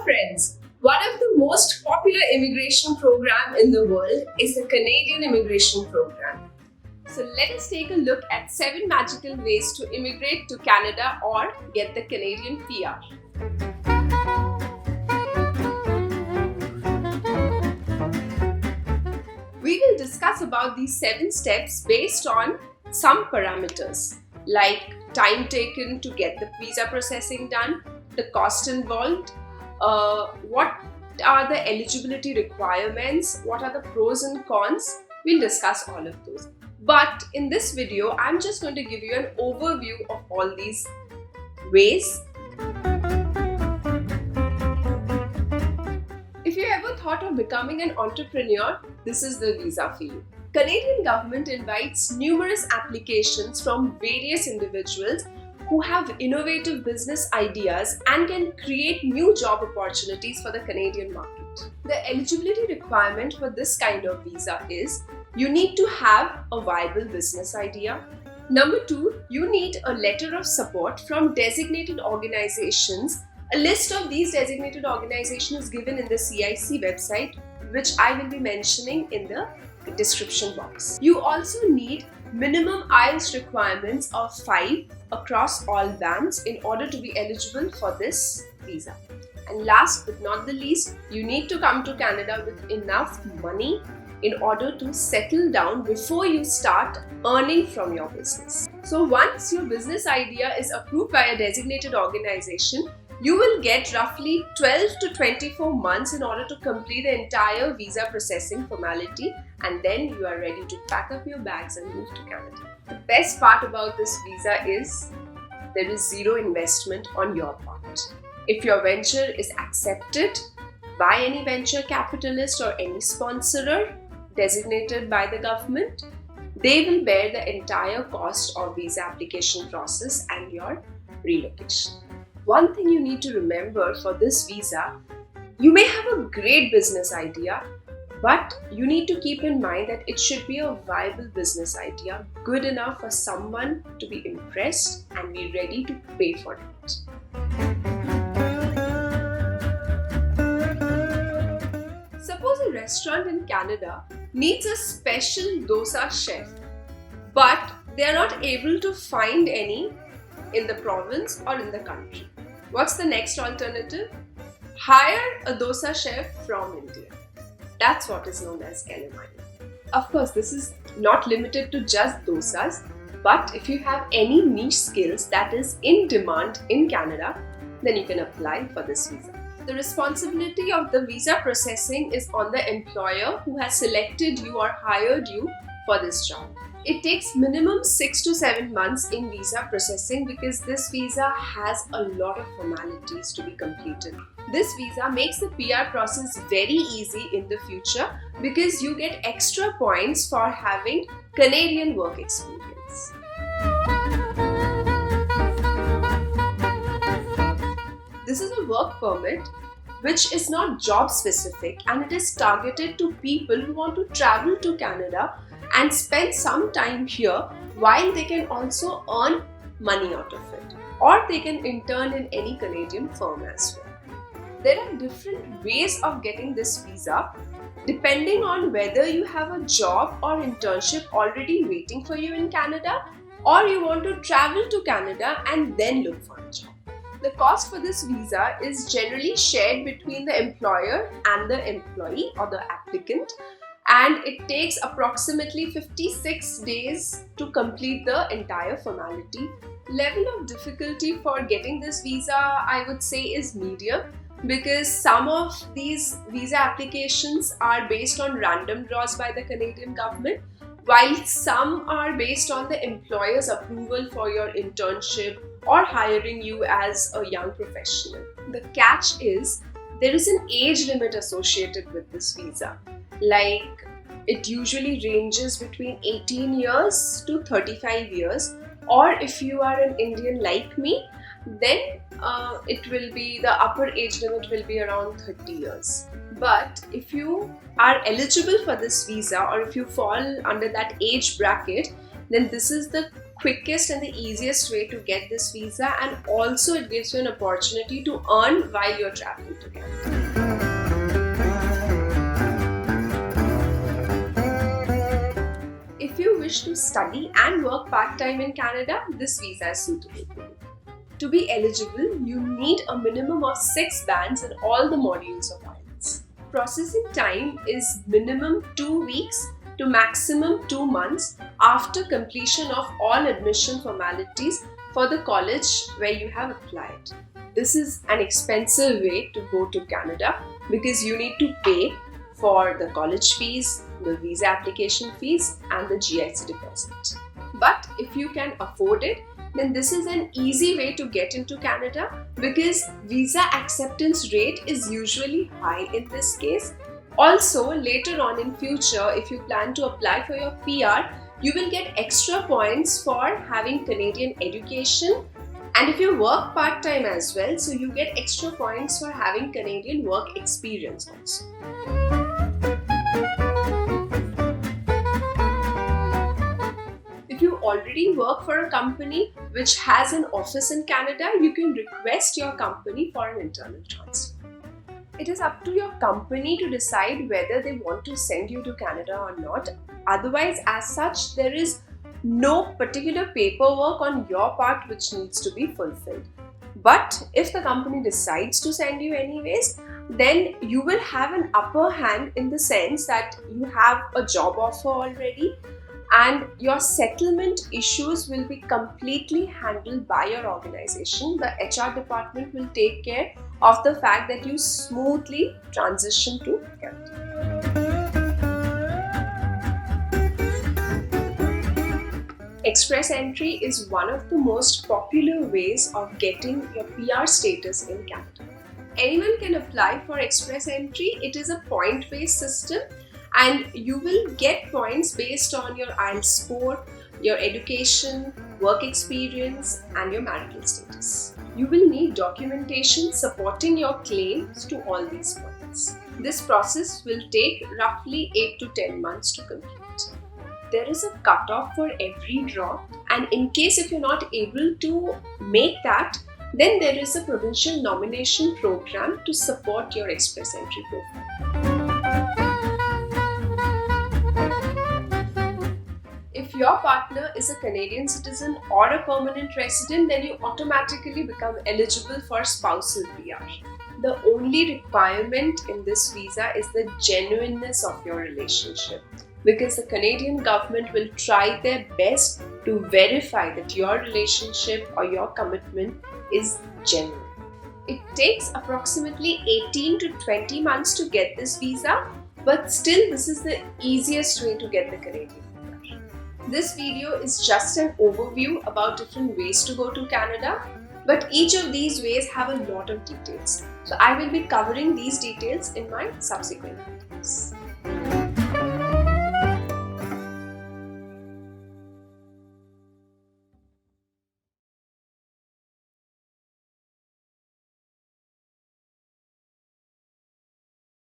Hello friends, one of the most popular immigration program in the world is the Canadian Immigration Program. So let us take a look at 7 magical ways to immigrate to Canada or get the Canadian PR. We will discuss about these 7 steps based on some parameters like time taken to get the visa processing done, the cost involved, what are the eligibility requirements, what are the pros and cons. We'll discuss all of those. But in this video, I'm just going to give you an overview of all these ways. If you ever thought of becoming an entrepreneur, this is the visa for you. Canadian government invites numerous applications from various individuals who have innovative business ideas and can create new job opportunities for the Canadian market. The eligibility requirement for this kind of visa is you need to have a viable business idea. Number 2, you need a letter of support from designated organizations. A list of these designated organizations is given in the CIC website, which I will be mentioning in the description box. You also need minimum IELTS requirements of 5 across all bands in order to be eligible for this visa. And last but not the least, you need to come to Canada with enough money in order to settle down before you start earning from your business. So once your business idea is approved by a designated organization, you will get roughly 12 to 24 months in order to complete the entire visa processing formality, and then you are ready to pack up your bags and move to Canada. The best part about this visa is there is zero investment on your part. If your venture is accepted by any venture capitalist or any sponsorer designated by the government, they will bear the entire cost of visa application process and your relocation. One thing you need to remember for this visa, you may have a great business idea, but you need to keep in mind that it should be a viable business idea, good enough for someone to be impressed and be ready to pay for it. Suppose a restaurant in Canada needs a special dosa chef, but they are not able to find any in the province or in the country. What's the next alternative? Hire a dosa chef from India. That's what is known as LMI. Of course, this is not limited to just dosas, but if you have any niche skills that is in demand in Canada, then you can apply for this visa. The responsibility of the visa processing is on the employer who has selected you or hired you for this job. It takes minimum 6 to 7 months in visa processing because this visa has a lot of formalities to be completed. This visa makes the PR process very easy in the future because you get extra points for having Canadian work experience. This is a work permit which is not job specific, and it is targeted to people who want to travel to Canada and spend some time here while they can also earn money out of it, or they can intern in any Canadian firm as well. There are different ways of getting this visa depending on whether you have a job or internship already waiting for you in Canada, or you want to travel to Canada and then look for a job. The cost for this visa is generally shared between the employer and the employee or the applicant, and it takes approximately 56 days to complete the entire formality. Level of difficulty for getting this visa, I would say, is medium, because some of these visa applications are based on random draws by the Canadian government, while some are based on the employer's approval for your internship or hiring you as a young professional. The catch is there is an age limit associated with this visa. Like, it usually ranges between 18 years to 35 years, or if you are an Indian like me, then it will be, the upper age limit will be around 30 years. But if you are eligible for this visa, or if you fall under that age bracket, then this is the quickest and the easiest way to get this visa, and also it gives you an opportunity to earn while you're traveling to Canada. If you wish to study and work part-time in Canada, this visa is suitable for you. To be eligible, you need a minimum of 6 bands in all the modules of IELTS. Processing time is minimum 2 weeks to maximum 2 months after completion of all admission formalities for the college where you have applied. This is an expensive way to go to Canada because you need to pay for the college fees, the visa application fees, and the GIC deposit. But if you can afford it, then this is an easy way to get into Canada because visa acceptance rate is usually high in this case. Also, later on in future, if you plan to apply for your PR, you will get extra points for having Canadian education, and if you work part-time as well, so you get extra points for having Canadian work experience also. If you already work for a company which has an office in Canada, you can request your company for an internal transfer. It is up to your company to decide whether they want to send you to Canada or not. Otherwise, as such, there is no particular paperwork on your part which needs to be fulfilled. But if the company decides to send you anyways, then you will have an upper hand in the sense that you have a job offer already, and your settlement issues will be completely handled by your organization. The HR department will take care of the fact that you smoothly transition to Canada. Express entry is one of the most popular ways of getting your PR status in Canada. Anyone can apply for express entry. It is a point-based system, and you will get points based on your IELTS score, your education, work experience, and your marital status. You will need documentation supporting your claims to all these points. This process will take roughly 8 to 10 months to complete. There is a cutoff for every draw, and in case if you're not able to make that, then there is a provincial nomination program to support your express entry profile. If your partner is a Canadian citizen or a permanent resident, then you automatically become eligible for spousal PR. The only requirement in this visa is the genuineness of your relationship, because the Canadian government will try their best to verify that your relationship or your commitment is genuine. It takes approximately 18 to 20 months to get this visa, but still this is the easiest way to get the Canadian PR. This video is just an overview about different ways to go to Canada, but each of these ways have a lot of details. So I will be covering these details in my subsequent videos.